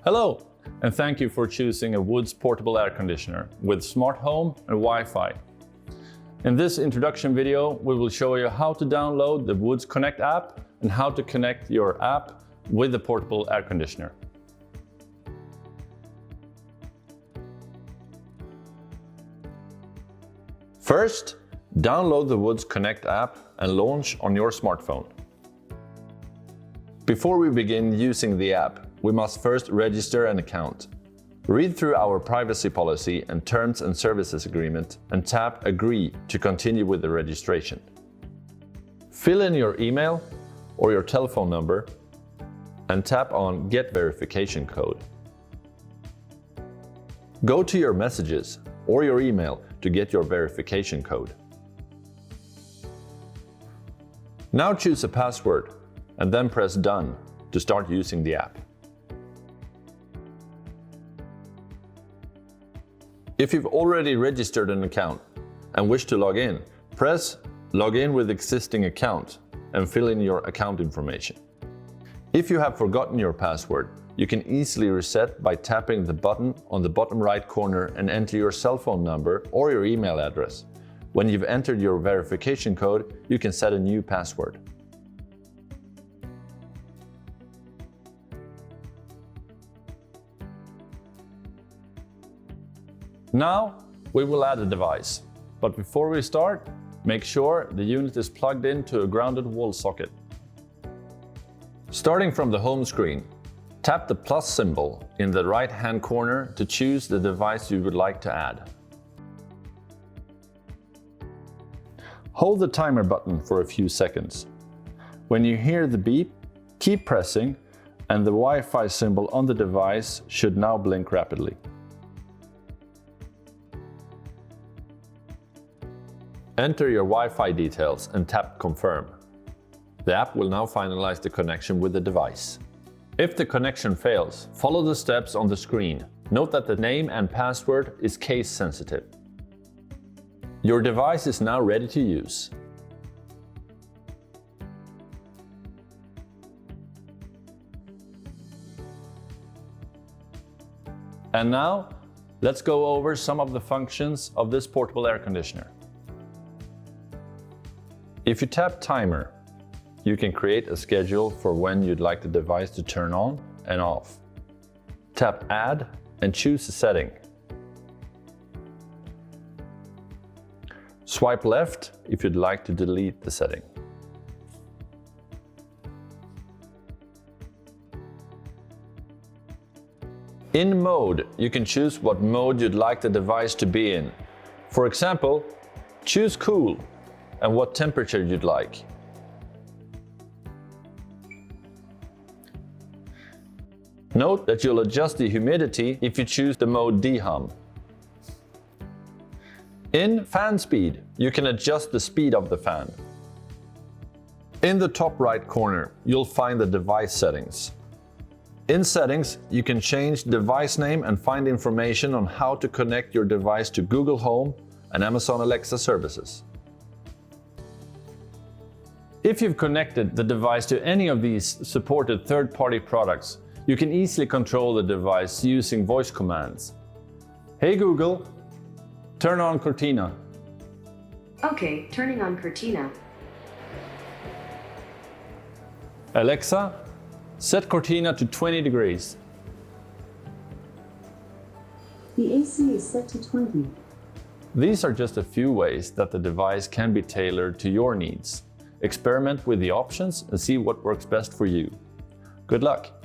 Hello, and thank you for choosing a Woods portable air conditioner with smart home and Wi-Fi. In this introduction video, we will show you how to download the Woods Connect app and how to connect your app with the portable air conditioner. First, download the Woods Connect app and launch on your smartphone. Before we begin using the app, we must first register an account. Read through our privacy policy and terms and services agreement and tap Agree to continue with the registration. Fill in your email or your telephone number and tap on Get Verification Code. Go to your messages or your email to get your verification code. Now choose a password and then press Done to start using the app. If you've already registered an account and wish to log in, press Log in with existing account and fill in your account information. If you have forgotten your password, you can easily reset by tapping the button on the bottom right corner and enter your cell phone number or your email address. When you've entered your verification code, you can set a new password. Now we will add a device, but before we start, make sure the unit is plugged into a grounded wall socket. Starting from the home screen, tap the plus symbol in the right-hand corner to choose the device you would like to add. Hold the timer button for a few seconds. When you hear the beep, keep pressing and the Wi-Fi symbol on the device should now blink rapidly. Enter your Wi-Fi details and tap Confirm. The app will now finalize the connection with the device. If the connection fails, follow the steps on the screen. Note that the name and password is case sensitive. Your device is now ready to use. And now, let's go over some of the functions of this portable air conditioner. If you tap Timer, you can create a schedule for when you'd like the device to turn on and off. Tap Add and choose a setting. Swipe left if you'd like to delete the setting. In Mode, you can choose what mode you'd like the device to be in. For example, choose Cool and what temperature you'd like. Note that you'll adjust the humidity if you choose the mode D-hum. In Fan Speed, you can adjust the speed of the fan. In the top right corner, you'll find the device settings. In Settings, you can change device name and find information on how to connect your device to Google Home and Amazon Alexa services. If you've connected the device to any of these supported third-party products, you can easily control the device using voice commands. Hey Google, turn on Cortina. Okay, turning on Cortina. Alexa, set Cortina to 20 degrees. The AC is set to 20. These are just a few ways that the device can be tailored to your needs. Experiment with the options and see what works best for you. Good luck!